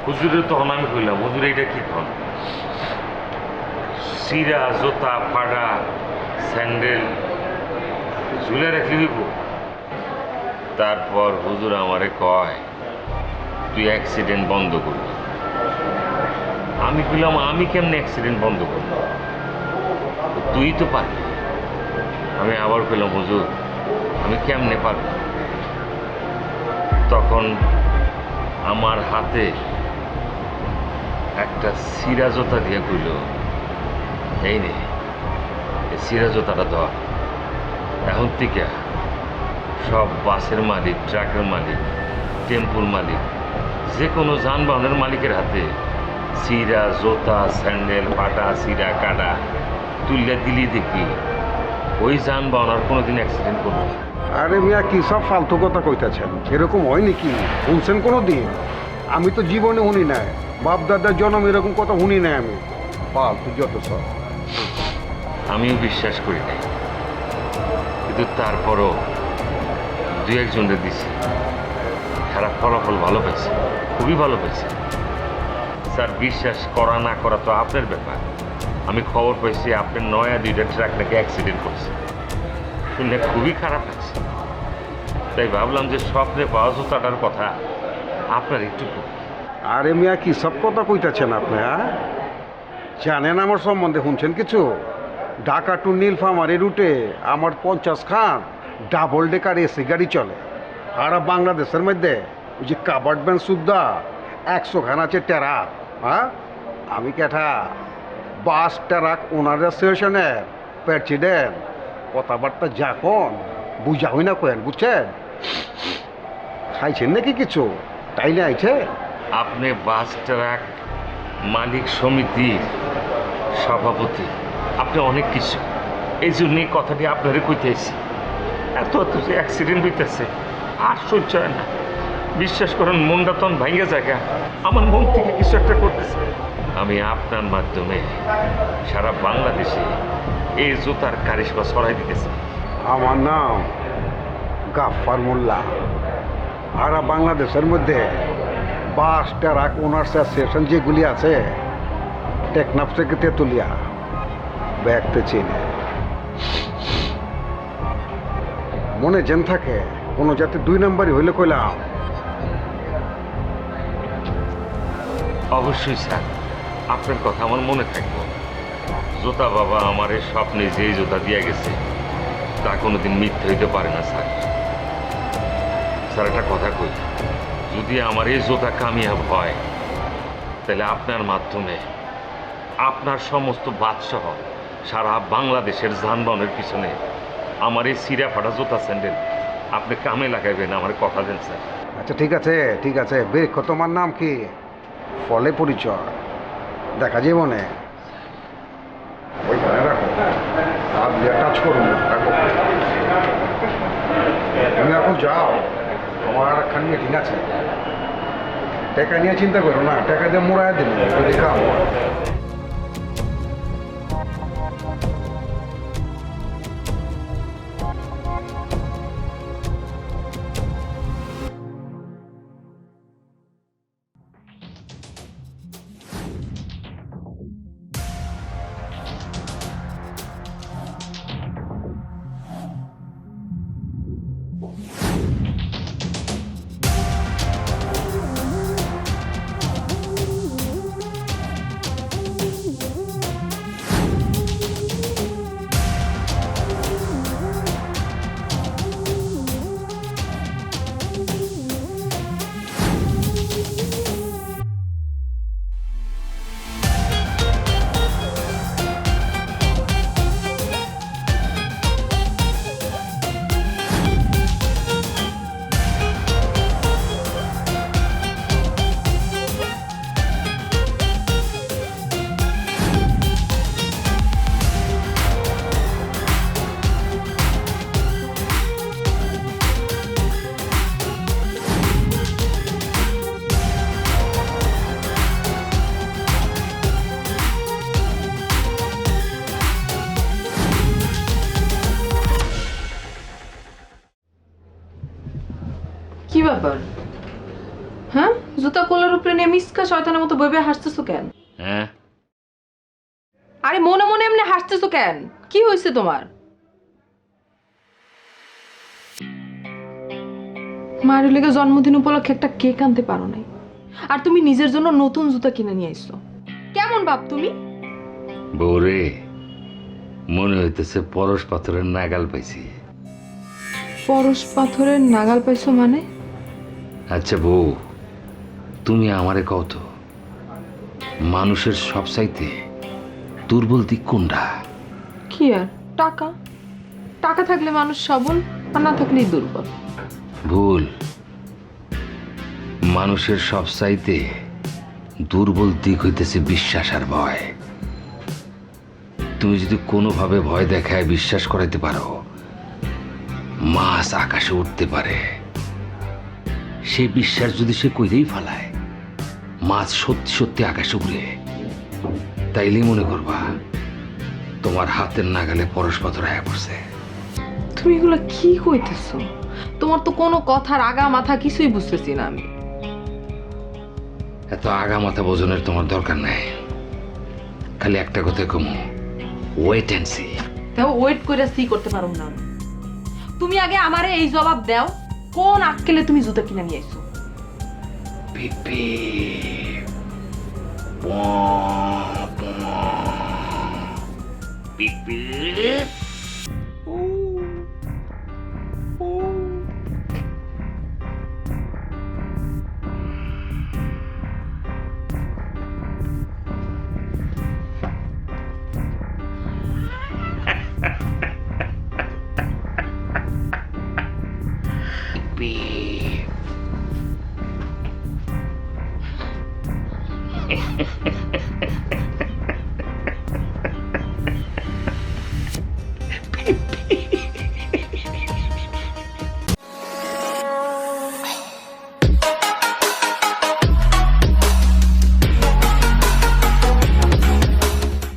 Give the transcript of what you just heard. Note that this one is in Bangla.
হুজুরে তখন আমি কইলাম, হুজুর এইটা কি কন? সিরা জোতা ফাড়া স্যান্ডেল ঝুলে রাখলি হইব? তারপর হুজুর আমারে কয়, তুই অ্যাক্সিডেন্ট বন্ধ করবি। আমি কইলাম, আমি কেমনে অ্যাক্সিডেন্ট বন্ধ করব? তুই তো পারবি। আমি আবার কইলাম, হুজুর আমি কেমনে পারব? তখন আমার হাতে একটা সিরা জোতা দিয়ে কইল, এই নে এই সিরা জোতাটা ধর। এখন থেকে সব বাসের মালিক, ট্রাকের মালিক, টেম্পুর মালিক, যে কোনো যানবাহনের মালিকের হাতে সিরা জোতা স্যান্ডেল পাটা সিরা কাটা তুললে দিলি দেখি ওই যানবাহন আর কোনোদিন অ্যাক্সিডেন্ট করবে না। আরে মিয়া কি সব ফালতু কথা কইতাছেন? এরকম হয় নাকি? শুনছেন কোনো দিন? আমি তো জীবনে শুনি নাই, বাপ দাদার জন্ম এরকম কথা শুনি নাই আমি। ফালতু যত সব। আমিও বিশ্বাস করি নাই, কিন্তু তারপরও দু একজনকে দিছি, খারাপ ফলাফল ভালো পাইছে, খুবই ভালো পাইছে। স্যার বিশ্বাস করা না করা তো আপনার ব্যাপার। আমি খবর পাইছি আপনার নয়া 2টা ট্রাক নাকি অ্যাক্সিডেন্ট করছে, শুনলে খুবই খারাপ লাগছে। তাই ভাবলাম যে স্বপ্নে পাওয়া জুতাটার কথা আপনার একটু বলি। আরে মিয়া কি সব কথা কইতাছেন আপনি? হ্যাঁ, জানেন আমার সম্বন্ধে? শুনছেন কিছু? ঢাকা টু নীলফামারী রুটে আমার 50 খান ডাবল ডেকার এসি গাড়ি চলে। আর বাংলাদেশের মধ্যে ওই যে কাবার্ড ব্যান্ড সুদ্ধা 100 খান আছে ট্রাক। হ্যাঁ, আমি কেঠা বাস ট্রাক ওনার অ্যাসোসিয়েশনের প্রেসিডেন্ট। কথাবার্তা যা কন বুঝা হই না কেন, বুঝছেন? খাইছেন নাকি কিছু? তাই না আইছে? আপনি বাস ট্রাক মালিক সমিতির সভাপতি, আপনি অনেক কিছু। এই জন্যই কথাটি আপনারে কইতেছি। এত এত যে অ্যাক্সিডেন্ট হইতেছে আর সহ্য হয় না। বিশ্বাস করেন, মনটা তখন ভাঙে জায়গা, আমার মন থেকে কিছু একটা করতেছে। আমি আপনার মাধ্যমে সারা বাংলাদেশে এই জুতার কারিশমা ছড়াই দিতেছি। আমার নাম গাফফার মোল্লা। আর বাংলাদেশের মধ্যে বাস ট্রাক ওনার্স অ্যাসোসিয়েশন যেগুলি আছে, টেকনাফ থেকে তেঁতুলিয়া ব্যাগতে চিনে। মনে যেন থাকে কোনো যাতে 2 নাম্বারই হইলে কইলাম। অবশ্যই স্যার, আপনার কথা আমার মনে থাকবে। জুতা বাবা আমার এই স্বপ্নে যেই জুতা দিয়ে গেছে তা কোনোদিন মিথ্যে হইতে পারে না স্যার। স্যার একটা কথা কই, যদি আমার এই জুতা কামিয়াব হয় তাহলে আপনার মাধ্যমে আপনার সমস্ত বাদসহ সারা বাংলাদেশের যানবাহনের পিছনে আমার এই সিরা ফাটা জুতা স্যান্ডেল আপনি কামে লাগাইবেন, আমার কথা দেন স্যার। আচ্ছা ঠিক আছে, ঠিক আছে। বের তোমার নাম কি? ফলে পরিচয় দেখা যায় মনে। ওইখানে রাখো, হাত দিয়ে টাচ করুন না, রাখো। তুমি এখন যাও, আমার আর একখান মিটিং আছে। টাকা নিয়ে চিন্তা করো না, টাকা দিয়ে মোড়ায় দেবে যদি কাম হয়। মিসকা শয়তানের মতো বইবে হাসতেছো কেন? হ্যাঁ, আরে মনে মনে এমনি হাসতেছো কেন? কি হয়েছে তোমার? মায়ের লেগে জন্মদিন উপলক্ষে একটা কেক আনতে পারো নাই, আর তুমি নিজের জন্য নতুন জুতা কিনে নিয়ে আইছো। কেমন বাপ তুমি? বউরে, মনে হইতেছে পরশ পাথরের নাগাল পাইছি। পরশ পাথরের নাগাল পাইছো মানে? আচ্ছা বউ, তুমি আমারে কও তো, মানুষের সব চাইতে দুর্বল দিক কোনটা? কি আর, টাকা। টাকা থাকলে মানুষ সবল, আর না থাকলেই দুর্বল। ভুল। মানুষের সব চাইতে দুর্বল দিক হইতেছে বিশ্বাস আর ভয়। তুমি যদি কোনোভাবে ভয় দেখায় বিশ্বাস করাইতে পারো মাছ আকাশে উঠতে পারে, সে বিশ্বাস যদি সে কইরেই ফেলায় মাছ সত্যি সত্যি আকাশে উড়ে, তাইলেই মনে করবা তোমার হাতের নাগালে পরশ পাথর আয়া পড়ছে। তুমি এগুলো কি কইতেছো? তোমার তো কোনো কথার আগা মাথা কিছুই বুঝতেছি না আমি। এত আগা মাথা বোঝনের তোমার দরকার নাই, খালি একটা কথা কমু, ওয়েট অ্যান্ড সি। তাও ওয়েট করে সি করতে পারো না আমি। তুমি আগে আমারে এই জবাব দাও, কোন আক্কেলে তুমি জুতা কিনে নিয়ে আইছো? পিপি পিপি পিপি